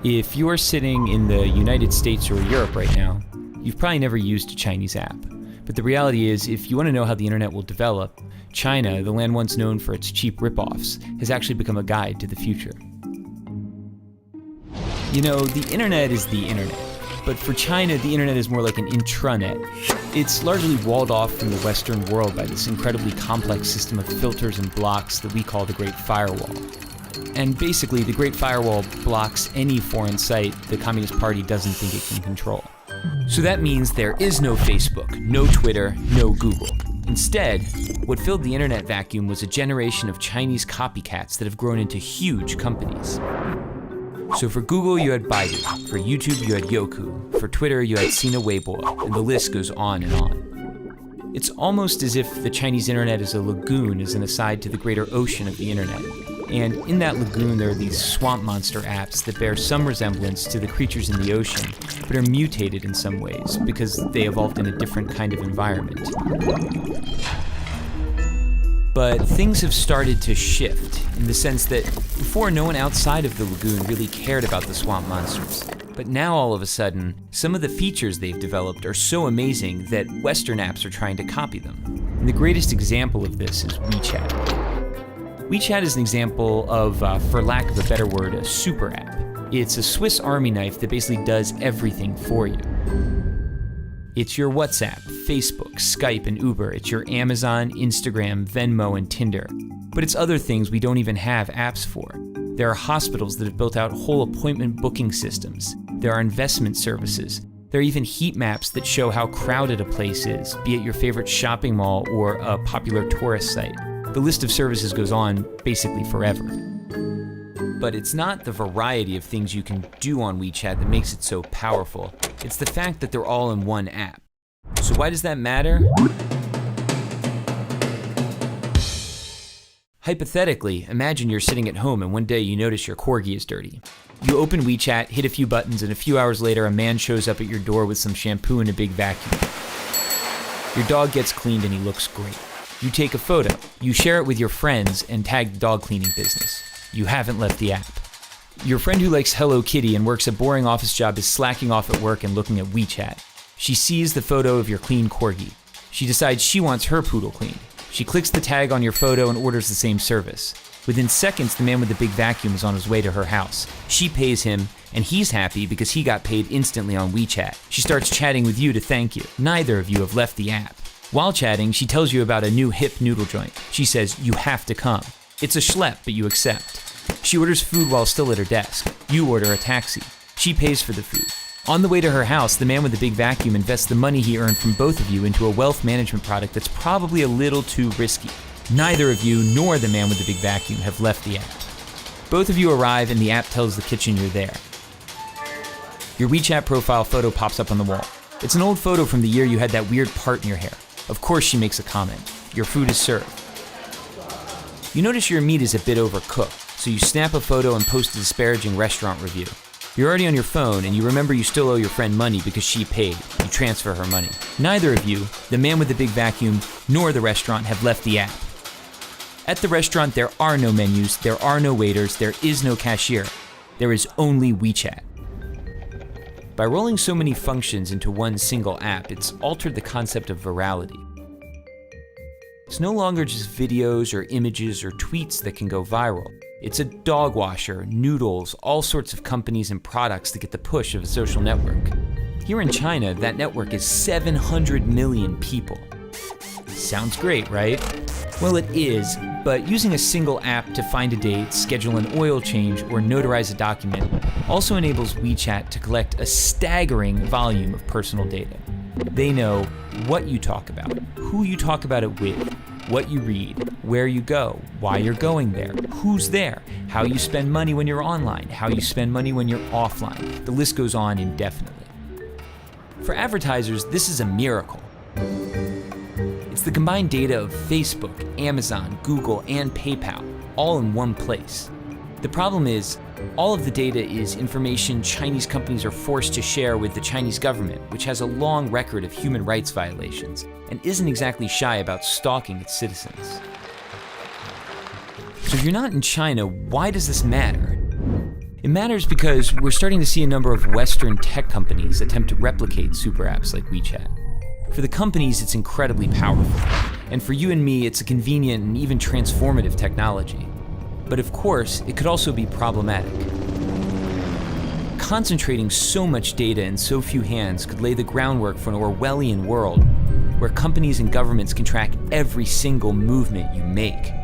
If you're sitting in the United States or Europe right now, you've probably never used a Chinese app. But the reality is, if you want to know how the internet will develop, China, the land once known for its cheap ripoffs, has actually become a guide to the future. You know, the internet is the internet. But for China, the internet is more like an intranet. It's largely walled off from the Western world by this incredibly complex system of filters and blocks that we call the Great Firewall. And basically, the Great Firewall blocks any foreign site the Communist Party doesn't think it can control. So that means there is no Facebook, no Twitter, no Google. Instead, what filled the internet vacuum was a generation of Chinese copycats that have grown into huge companies. So for Google, you had Baidu. For YouTube, you had Youku. For Twitter, you had Sina Weibo, and the list goes on and on. It's almost as if the Chinese internet is a lagoon as an aside to the greater ocean of the internet. And in that lagoon, there are these swamp monster apps that bear some resemblance to the creatures in the ocean, but are mutated in some ways because they evolved in a different kind of environment. But things have started to shift in the sense that before, no one outside of the lagoon really cared about the swamp monsters. But now all of a sudden, some of the features they've developed are so amazing that Western apps are trying to copy them. And the greatest example of this is WeChat. WeChat is an example of, for lack of a better word, a SuperApp. It's a Swiss Army knife that basically does everything for you. It's your WhatsApp, Facebook, Skype, and Uber. It's your Amazon, Instagram, Venmo, and Tinder. But it's other things we don't even have apps for. There are hospitals that have built out whole appointment booking systems. There are investment services. There are even heat maps that show how crowded a place is, be it your favorite shopping mall or a popular tourist site. The list of services goes on basically forever. But it's not the variety of things you can do on WeChat that makes it so powerful. It's the fact that they're all in one app. So why does that matter? Hypothetically, imagine you're sitting at home and one day you notice your corgi is dirty. You open WeChat, hit a few buttons, and a few hours later a man shows up at your door with some shampoo and a big vacuum. Your dog gets cleaned and he looks great. You take a photo, you share it with your friends, and tag the dog cleaning business. You haven't left the app. Your friend who likes Hello Kitty and works a boring office job is slacking off at work and looking at WeChat. She sees the photo of your clean corgi. She decides she wants her poodle cleaned. She clicks the tag on your photo and orders the same service. Within seconds, the man with the big vacuum is on his way to her house. She pays him, and he's happy because he got paid instantly on WeChat. She starts chatting with you to thank you. Neither of you have left the app. While chatting, she tells you about a new hip noodle joint. She says, you have to come. It's a schlep, but you accept. She orders food while still at her desk. You order a taxi. She pays for the food. On the way to her house, the man with the big vacuum invests the money he earned from both of you into a wealth management product that's probably a little too risky. Neither of you nor the man with the big vacuum have left the app. Both of you arrive and the app tells the kitchen you're there. Your WeChat profile photo pops up on the wall. It's an old photo from the year you had that weird part in your hair. Of course she makes a comment. Your food is served. You notice your meat is a bit overcooked, so you snap a photo and post a disparaging restaurant review. You're already on your phone and you remember you still owe your friend money because she paid. You transfer her money. Neither of you, the man with the big vacuum, nor the restaurant have left the app. At the restaurant, there are no menus, there are no waiters, there is no cashier. There is only WeChat. By rolling so many functions into one single app, it's altered the concept of virality. It's no longer just videos or images or tweets that can go viral. It's a dog washer, noodles, all sorts of companies and products that get the push of a social network. Here in China, that network is 700 million people. Sounds great, right? Well, it is, but using a single app to find a date, schedule an oil change, or notarize a document also enables WeChat to collect a staggering volume of personal data. They know what you talk about, who you talk about it with, what you read, where you go, why you're going there, who's there, how you spend money when you're online, how you spend money when you're offline. The list goes on indefinitely. For advertisers, this is a miracle. It's the combined data of Facebook, Amazon, Google, and PayPal, all in one place. The problem is, all of the data is information Chinese companies are forced to share with the Chinese government, which has a long record of human rights violations and isn't exactly shy about stalking its citizens. So if you're not in China, why does this matter? It matters because we're starting to see a number of Western tech companies attempt to replicate super apps like WeChat. For the companies, it's incredibly powerful, and for you and me, it's a convenient and even transformative technology. But of course, it could also be problematic. Concentrating so much data in so few hands could lay the groundwork for an Orwellian world where companies and governments can track every single movement you make.